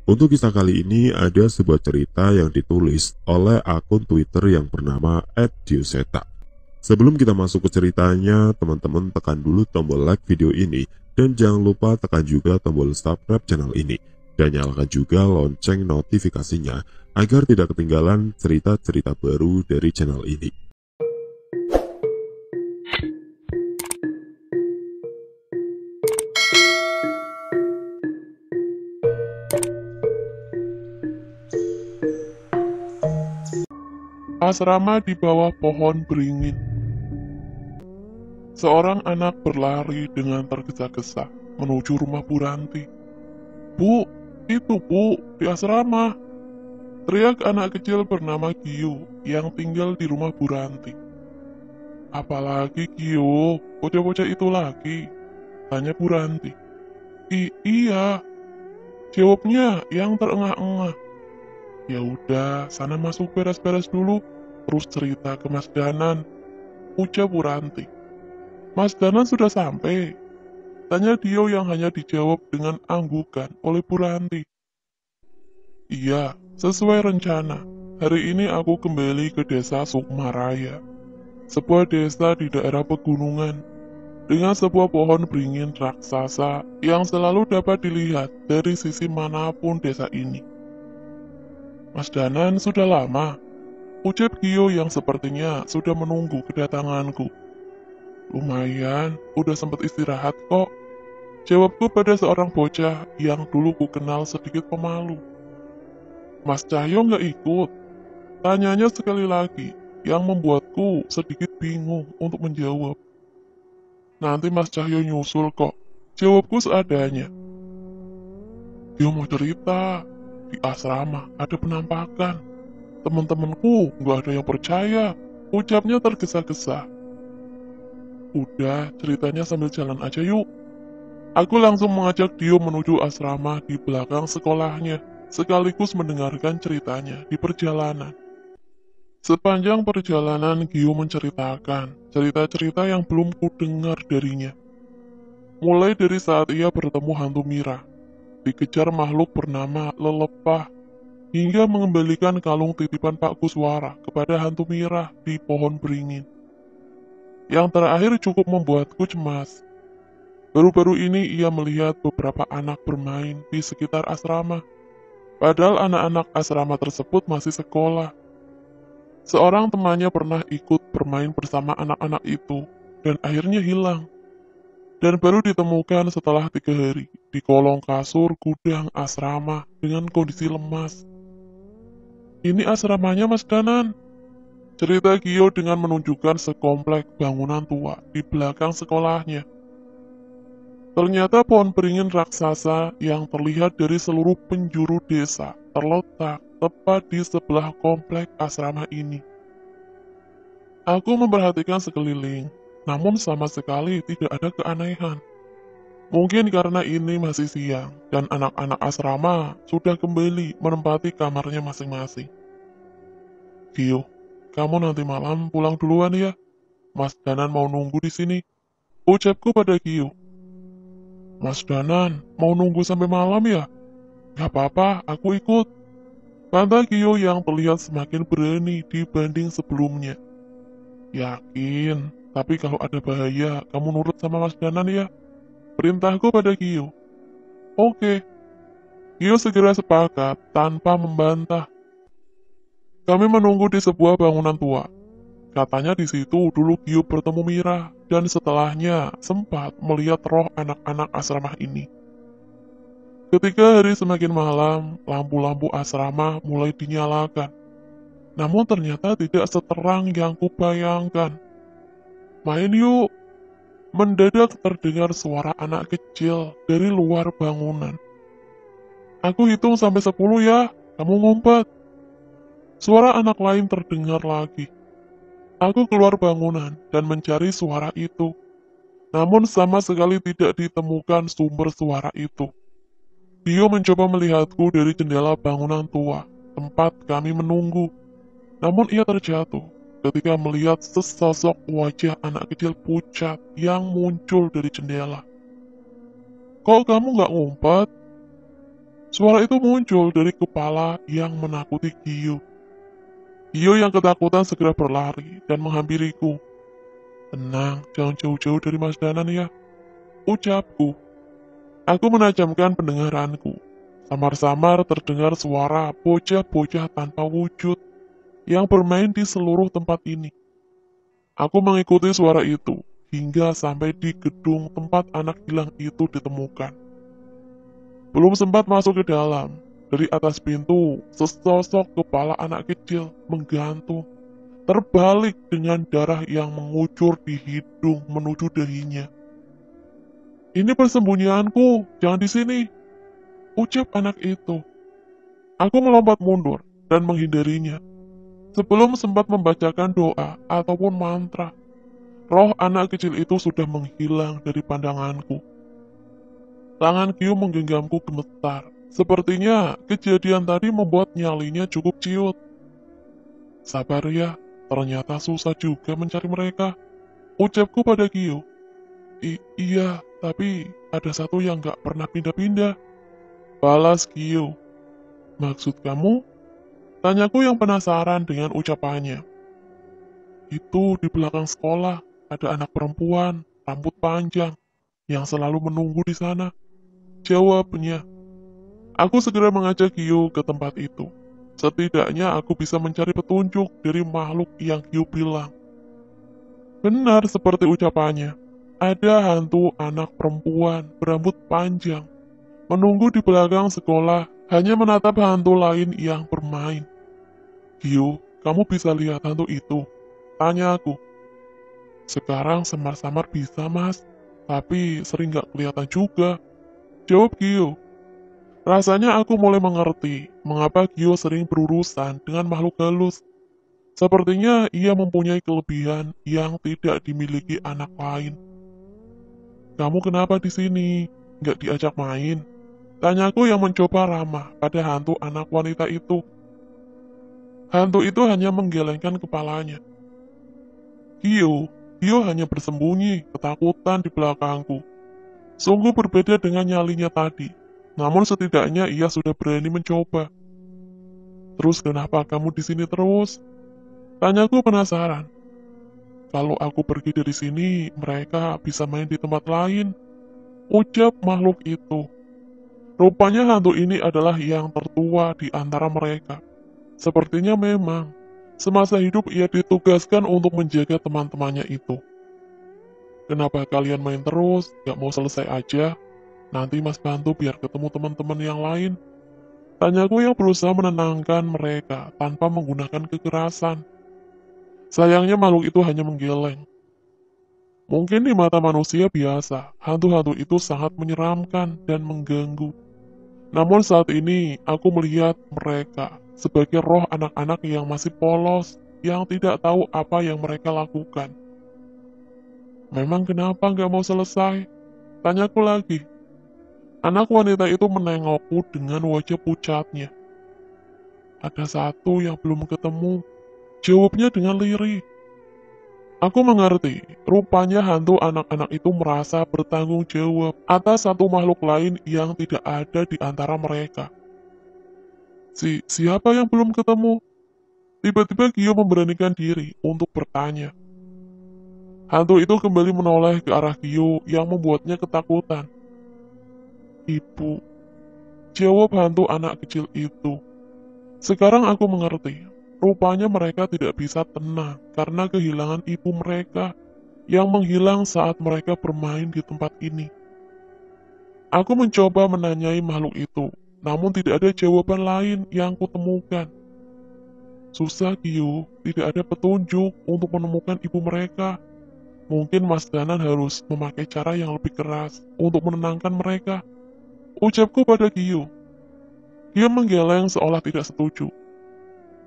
Untuk kisah kali ini ada sebuah cerita yang ditulis oleh akun Twitter yang bernama @diuseta. Sebelum kita masuk ke ceritanya, teman-teman tekan dulu tombol like video ini dan jangan lupa tekan juga tombol subscribe channel ini dan nyalakan juga lonceng notifikasinya agar tidak ketinggalan cerita-cerita baru dari channel ini. Asrama di bawah pohon beringin. Seorang anak berlari dengan tergesa-gesa menuju rumah Bu Ranti. "Bu, itu Bu, di asrama!" teriak anak kecil bernama Gio yang tinggal di rumah Bu Ranti. "Apalagi Gio, bocah-bocah itu lagi?" tanya Bu Ranti. Iya," jawabnya yang terengah-engah. "Ya udah, sana masuk beres-beres dulu, terus cerita ke Mas Danan," ucap Bu Ranti. "Mas Danan sudah sampai?" tanya Dio yang hanya dijawab dengan anggukan oleh Bu Ranti. "Iya, sesuai rencana. Hari ini aku kembali ke desa Sukmaraya, sebuah desa di daerah pegunungan, dengan sebuah pohon beringin raksasa yang selalu dapat dilihat dari sisi manapun desa ini." "Mas Danan sudah lama?" ucap Gio yang sepertinya sudah menunggu kedatanganku. "Lumayan, udah sempat istirahat kok," jawabku pada seorang bocah yang dulu ku kenal sedikit pemalu. "Mas Cahyo nggak ikut?" tanyanya sekali lagi, yang membuatku sedikit bingung untuk menjawab. "Nanti Mas Cahyo nyusul kok," jawabku seadanya. "Dia mau cerita, di asrama ada penampakan. Teman-temanku nggak ada yang percaya," ucapnya tergesa-gesa. "Udah, ceritanya sambil jalan aja yuk." Aku langsung mengajak Dio menuju asrama di belakang sekolahnya, sekaligus mendengarkan ceritanya di perjalanan. Sepanjang perjalanan, Gio menceritakan cerita-cerita yang belum kudengar darinya. Mulai dari saat ia bertemu hantu Mira, dikejar makhluk bernama Lelepah, hingga mengembalikan kalung titipan Pak Kuswara kepada hantu Mira di pohon beringin. Yang terakhir cukup membuatku cemas. Baru-baru ini ia melihat beberapa anak bermain di sekitar asrama, padahal anak-anak asrama tersebut masih sekolah. Seorang temannya pernah ikut bermain bersama anak-anak itu, dan akhirnya hilang. Dan baru ditemukan setelah 3 hari, di kolong kasur gudang asrama dengan kondisi lemas. "Ini asramanya Mas Danan," cerita Gio dengan menunjukkan sekomplek bangunan tua di belakang sekolahnya. Ternyata pohon beringin raksasa yang terlihat dari seluruh penjuru desa terletak tepat di sebelah komplek asrama ini. Aku memperhatikan sekeliling, namun sama sekali tidak ada keanehan. Mungkin karena ini masih siang dan anak-anak asrama sudah kembali menempati kamarnya masing-masing. "Gio, kamu nanti malam pulang duluan ya. Mas Danan mau nunggu di sini," ucapku pada Gio. "Mas Danan mau nunggu sampai malam ya? Gak apa-apa, aku ikut," kata Gio yang terlihat semakin berani dibanding sebelumnya. "Yakin, tapi kalau ada bahaya, kamu nurut sama Mas Danan ya," perintahku pada Gio. "Oke." Gio segera sepakat tanpa membantah. Kami menunggu di sebuah bangunan tua. Katanya di situ dulu Gio bertemu Mira dan setelahnya sempat melihat roh anak-anak asrama ini. Ketika hari semakin malam, lampu-lampu asrama mulai dinyalakan. Namun ternyata tidak seterang yang kubayangkan. "Main yuk!" Mendadak terdengar suara anak kecil dari luar bangunan. "Aku hitung sampai 10 ya, kamu ngumpet." Suara anak lain terdengar lagi. Aku keluar bangunan dan mencari suara itu. Namun sama sekali tidak ditemukan sumber suara itu. Dio mencoba melihatku dari jendela bangunan tua, tempat kami menunggu. Namun ia terjatuh ketika melihat sesosok wajah anak kecil pucat yang muncul dari jendela. "Kok kamu nggak ngumpet?" Suara itu muncul dari kepala yang menakuti Gio. Gio yang ketakutan segera berlari dan menghampiriku. "Tenang, jangan jauh-jauh dari Mas Danan ya," ucapku. Aku menajamkan pendengaranku. Samar-samar terdengar suara bocah-bocah tanpa wujud yang bermain di seluruh tempat ini. Aku mengikuti suara itu hingga sampai di gedung tempat anak hilang itu ditemukan. Belum sempat masuk ke dalam, dari atas pintu, sesosok kepala anak kecil menggantung, terbalik dengan darah yang mengucur di hidung menuju dahinya. "Ini persembunyianku, jangan di sini," ucap anak itu. Aku melompat mundur dan menghindarinya. Sebelum sempat membacakan doa ataupun mantra, roh anak kecil itu sudah menghilang dari pandanganku. Tangan Kyu menggenggamku gemetar. Sepertinya kejadian tadi membuat nyalinya cukup ciut. "Sabar ya, ternyata susah juga mencari mereka," ucapku pada Kyu. Iya, tapi ada satu yang gak pernah pindah-pindah," balas Kyu. "Maksud kamu?" Tanyaku yang penasaran dengan ucapannya. "Itu di belakang sekolah, ada anak perempuan, rambut panjang, yang selalu menunggu di sana," jawabnya. Aku segera mengajak Kyu ke tempat itu. Setidaknya aku bisa mencari petunjuk dari makhluk yang Kyu bilang. Benar seperti ucapannya. Ada hantu anak perempuan berambut panjang, menunggu di belakang sekolah, hanya menatap hantu lain yang bermain. "Kyu, kamu bisa lihat hantu itu?" tanya aku. "Sekarang samar-samar bisa mas, tapi sering gak kelihatan juga," jawab Kyu. Rasanya aku mulai mengerti mengapa Kyo sering berurusan dengan makhluk halus. Sepertinya ia mempunyai kelebihan yang tidak dimiliki anak lain. "Kamu kenapa di sini? Nggak diajak main?" tanyaku yang mencoba ramah pada hantu anak wanita itu. Hantu itu hanya menggelengkan kepalanya. Kyo hanya bersembunyi, ketakutan di belakangku. Sungguh berbeda dengan nyalinya tadi. Namun setidaknya ia sudah berani mencoba. "Terus kenapa kamu di sini terus?" tanyaku penasaran. "Kalau aku pergi dari sini, mereka bisa main di tempat lain," ucap makhluk itu. Rupanya hantu ini adalah yang tertua di antara mereka. Sepertinya memang, semasa hidup ia ditugaskan untuk menjaga teman-temannya itu. "Kenapa kalian main terus? Gak mau selesai aja? Nanti mas bantu biar ketemu teman-teman yang lain," tanyaku yang berusaha menenangkan mereka tanpa menggunakan kekerasan. Sayangnya makhluk itu hanya menggeleng. Mungkin di mata manusia biasa, hantu-hantu itu sangat menyeramkan dan mengganggu. Namun saat ini, aku melihat mereka sebagai roh anak-anak yang masih polos, yang tidak tahu apa yang mereka lakukan. "Memang kenapa nggak mau selesai?" tanyaku lagi. Anak wanita itu menengokku dengan wajah pucatnya. "Ada satu yang belum ketemu," jawabnya dengan lirih. Aku mengerti, rupanya hantu anak-anak itu merasa bertanggung jawab atas satu makhluk lain yang tidak ada di antara mereka. Siapa yang belum ketemu?" Tiba-tiba Kyo memberanikan diri untuk bertanya. Hantu itu kembali menoleh ke arah Kyo yang membuatnya ketakutan. "Ibu," jawab hantu anak kecil itu. Sekarang aku mengerti. Rupanya mereka tidak bisa tenang karena kehilangan ibu mereka yang menghilang saat mereka bermain di tempat ini. Aku mencoba menanyai makhluk itu, namun tidak ada jawaban lain yang kutemukan. Susah Kyu, tidak ada petunjuk untuk menemukan ibu mereka. Mungkin Mas Danan harus memakai cara yang lebih keras untuk menenangkan mereka, ucapku pada Kyu. Kyu menggeleng seolah tidak setuju.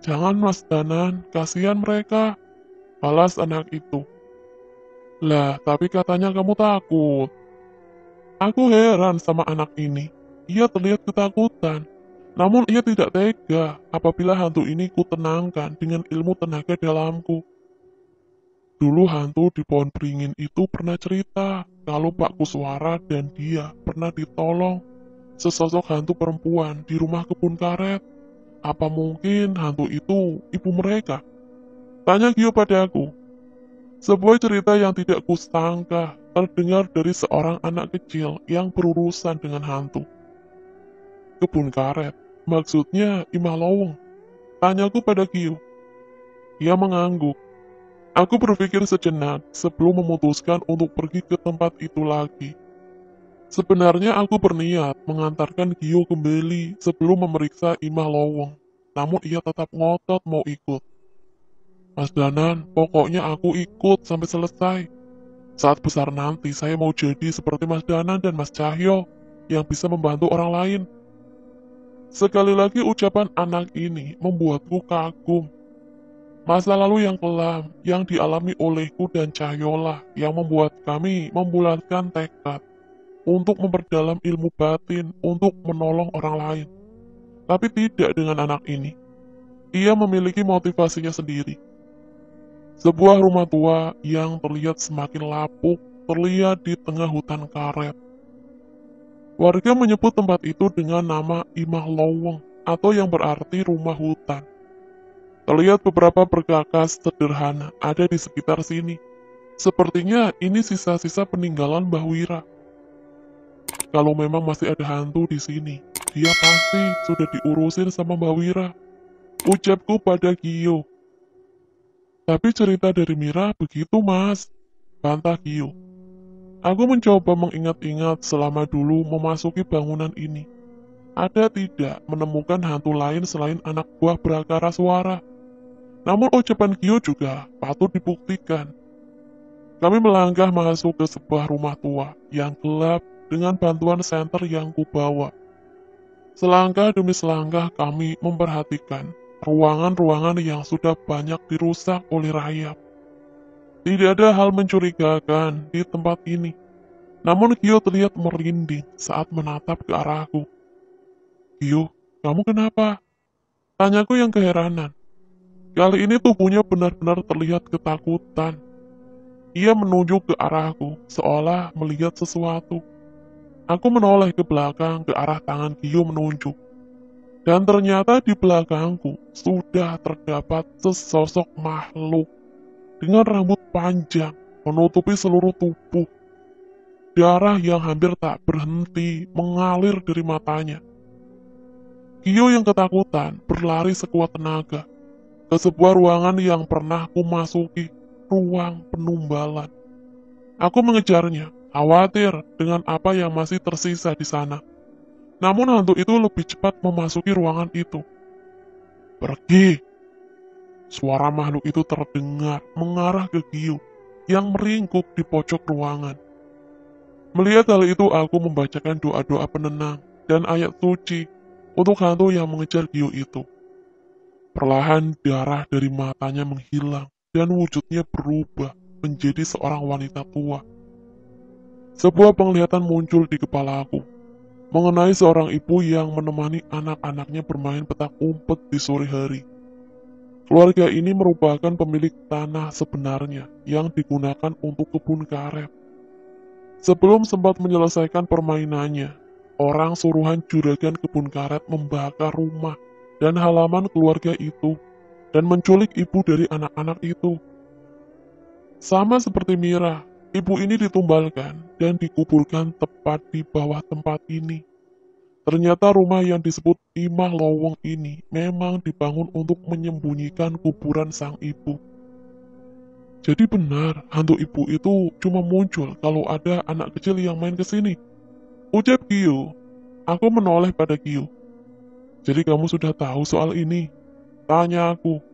"Jangan Mas Danan, kasihan mereka," balas anak itu. "Lah, tapi katanya kamu takut." Aku heran sama anak ini. Ia terlihat ketakutan, namun ia tidak tega apabila hantu ini kutenangkan dengan ilmu tenaga dalamku. Dulu hantu di pohon beringin itu pernah cerita kalau Pak Kuswara dan dia pernah ditolong sesosok hantu perempuan di rumah kebun karet. Apa mungkin hantu itu ibu mereka? Tanya Gio padaku. Sebuah cerita yang tidak kusangka terdengar dari seorang anak kecil yang berurusan dengan hantu. Kebun karet, maksudnya Imah Lowong. Tanyaku pada Gio. Ia mengangguk. Aku berpikir sejenak sebelum memutuskan untuk pergi ke tempat itu lagi. Sebenarnya aku berniat mengantarkan Gio kembali sebelum memeriksa Imah Lowong. Namun ia tetap ngotot mau ikut. Mas Danan, pokoknya aku ikut sampai selesai. Saat besar nanti saya mau jadi seperti Mas Danan dan Mas Cahyo yang bisa membantu orang lain. Sekali lagi ucapan anak ini membuatku kagum. Masa lalu yang kelam yang dialami olehku dan Cahyolah yang membuat kami membulatkan tekad untuk memperdalam ilmu batin untuk menolong orang lain. Tapi tidak dengan anak ini. Ia memiliki motivasinya sendiri. Sebuah rumah tua yang terlihat semakin lapuk terlihat di tengah hutan karet. Warga menyebut tempat itu dengan nama Imah Lowong atau yang berarti rumah hutan. Terlihat beberapa perkakas sederhana ada di sekitar sini. Sepertinya ini sisa-sisa peninggalan Mbah Wira. Kalau memang masih ada hantu di sini, dia pasti sudah diurusin sama Mbah Wira. Ucapku pada Gio. Tapi cerita dari Mira begitu mas, bantah Gio. Aku mencoba mengingat-ingat selama dulu memasuki bangunan ini. Ada tidak menemukan hantu lain selain anak buah Prakara Suara. Namun ucapan Gio juga patut dibuktikan. Kami melangkah masuk ke sebuah rumah tua yang gelap dengan bantuan senter yang kubawa. Selangkah demi selangkah kami memperhatikan ruangan-ruangan yang sudah banyak dirusak oleh rayap. Tidak ada hal mencurigakan di tempat ini. Namun Gio terlihat merinding saat menatap ke arahku. Gio, kamu kenapa? Tanyaku yang keheranan. Kali ini tubuhnya benar-benar terlihat ketakutan. Ia menunjuk ke arahku, seolah melihat sesuatu. Aku menoleh ke belakang ke arah tangan Gio menunjuk. Dan ternyata di belakangku sudah terdapat sesosok makhluk dengan rambut panjang menutupi seluruh tubuh. Darah yang hampir tak berhenti mengalir dari matanya. Gio yang ketakutan berlari sekuat tenaga ke sebuah ruangan yang pernah ku masuki, ruang penumbalan. Aku mengejarnya, khawatir dengan apa yang masih tersisa di sana. Namun hantu itu lebih cepat memasuki ruangan itu. Pergi! Suara makhluk itu terdengar mengarah ke Gio yang meringkuk di pojok ruangan. Melihat hal itu aku membacakan doa-doa penenang dan ayat suci untuk hantu yang mengejar Gio itu. Perlahan darah dari matanya menghilang dan wujudnya berubah menjadi seorang wanita tua. Sebuah penglihatan muncul di kepalaku mengenai seorang ibu yang menemani anak-anaknya bermain petak umpet di sore hari. Keluarga ini merupakan pemilik tanah sebenarnya yang digunakan untuk kebun karet. Sebelum sempat menyelesaikan permainannya, orang suruhan juragan kebun karet membakar rumah dan halaman keluarga itu dan menculik ibu dari anak-anak itu. Sama seperti Mira, ibu ini ditumbalkan dan dikuburkan tepat di bawah tempat ini. Ternyata rumah yang disebut Imah Lowong ini memang dibangun untuk menyembunyikan kuburan sang ibu. Jadi benar, hantu ibu itu cuma muncul kalau ada anak kecil yang main ke sini. Ucap Gio. Aku menoleh pada Gio. Jadi kamu sudah tahu soal ini? Tanya aku.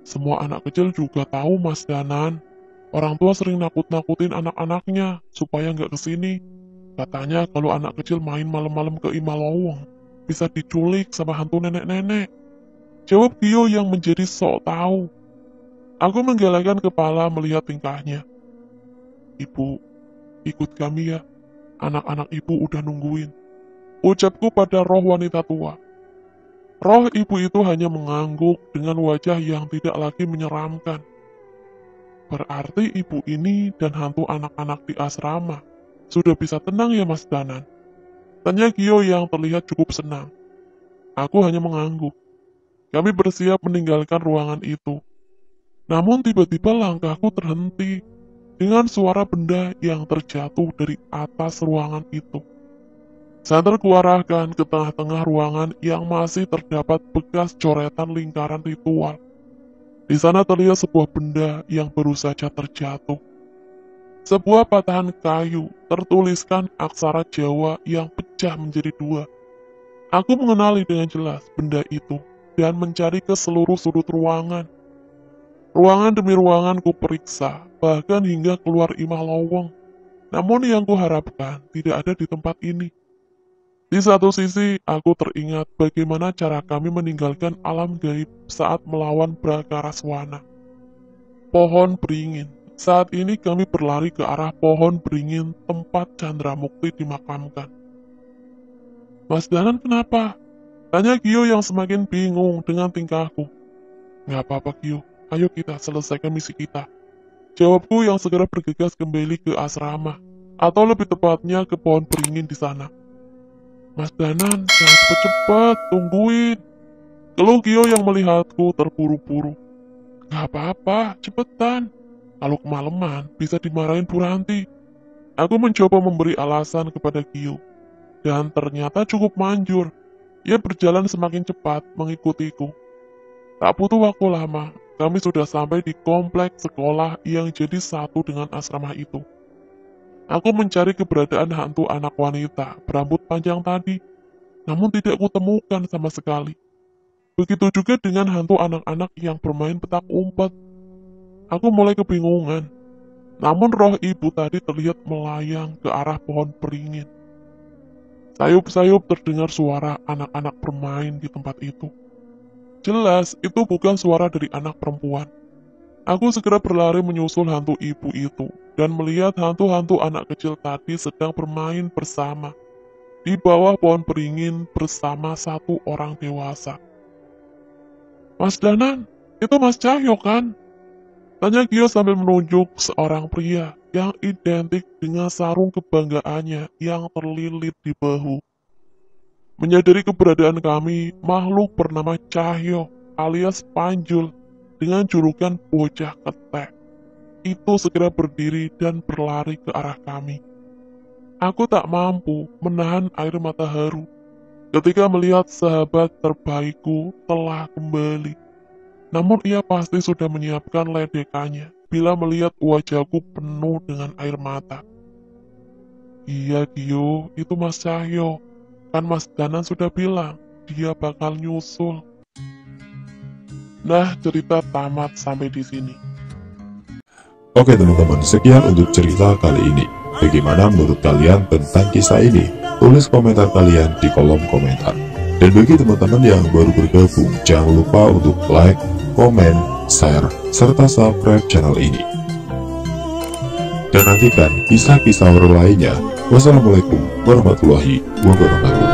Semua anak kecil juga tahu Mas Danan. Orang tua sering nakut-nakutin anak-anaknya supaya nggak kesini. Katanya kalau anak kecil main malam-malam ke Imah Lowong, bisa diculik sama hantu nenek-nenek. Jawab Gio yang menjadi sok tahu. Aku menggelengkan kepala melihat tingkahnya. Ibu, ikut kami ya. Anak-anak ibu udah nungguin. Ucapku pada roh wanita tua. Roh ibu itu hanya mengangguk dengan wajah yang tidak lagi menyeramkan. Berarti ibu ini dan hantu anak-anak di asrama sudah bisa tenang ya Mas Danan? Tanya Gio yang terlihat cukup senang. Aku hanya mengangguk. Kami bersiap meninggalkan ruangan itu. Namun tiba-tiba langkahku terhenti dengan suara benda yang terjatuh dari atas ruangan itu. Senter kuarahkan ke tengah-tengah ruangan yang masih terdapat bekas coretan lingkaran ritual. Di sana terlihat sebuah benda yang baru saja terjatuh. Sebuah patahan kayu tertuliskan aksara Jawa yang pecah menjadi dua. Aku mengenali dengan jelas benda itu dan mencari ke seluruh sudut ruangan. Ruangan demi ruangan ku periksa, bahkan hingga keluar imah lowong. Namun yang kuharapkan tidak ada di tempat ini. Di satu sisi, aku teringat bagaimana cara kami meninggalkan alam gaib saat melawan Brakaraswana. Pohon beringin. Saat ini kami berlari ke arah pohon beringin tempat Chandramukti dimakamkan. Mas Danan kenapa? Tanya Gio yang semakin bingung dengan tingkahku. Nggak apa-apa Gio, ayo kita selesaikan misi kita. Jawabku yang segera bergegas kembali ke asrama, atau lebih tepatnya ke pohon beringin di sana. Mas Danan, jangan cepet-cepet, tungguin. Keluh Gio yang melihatku terburu-buru. Gak apa-apa, cepetan. Kalau kemalaman, bisa dimarahin Bu Ranti. Aku mencoba memberi alasan kepada Gio. Dan ternyata cukup manjur. Ia berjalan semakin cepat mengikutiku. Tak butuh waktu lama, kami sudah sampai di kompleks sekolah yang jadi satu dengan asrama itu. Aku mencari keberadaan hantu anak wanita berambut panjang tadi, namun tidak kutemukan sama sekali. Begitu juga dengan hantu anak-anak yang bermain petak umpet. Aku mulai kebingungan, namun roh ibu tadi terlihat melayang ke arah pohon beringin. Sayup-sayup terdengar suara anak-anak bermain di tempat itu. Jelas, itu bukan suara dari anak perempuan. Aku segera berlari menyusul hantu ibu itu, dan melihat hantu-hantu anak kecil tadi sedang bermain bersama, di bawah pohon beringin bersama satu orang dewasa. Mas Danan, itu Mas Cahyo kan? Tanya Gio sambil menunjuk seorang pria yang identik dengan sarung kebanggaannya yang terlilit di bahu. Menyadari keberadaan kami, makhluk bernama Cahyo alias Panjul dengan julukan bocah ketek itu segera berdiri dan berlari ke arah kami. Aku tak mampu menahan air mata haru ketika melihat sahabat terbaikku telah kembali. Namun ia pasti sudah menyiapkan ledekannya bila melihat wajahku penuh dengan air mata. Iya Gio, itu Mas Cahyo. Kan Mas Danan sudah bilang, dia bakal nyusul. Nah, cerita tamat sampai di sini. Oke teman-teman, sekian untuk cerita kali ini. Bagaimana menurut kalian tentang kisah ini? Tulis komentar kalian di kolom komentar. Dan bagi teman-teman yang baru bergabung, jangan lupa untuk like, komen, share, serta subscribe channel ini. Dan nantikan kisah-kisah horor lainnya. Wassalamualaikum warahmatullahi wabarakatuh.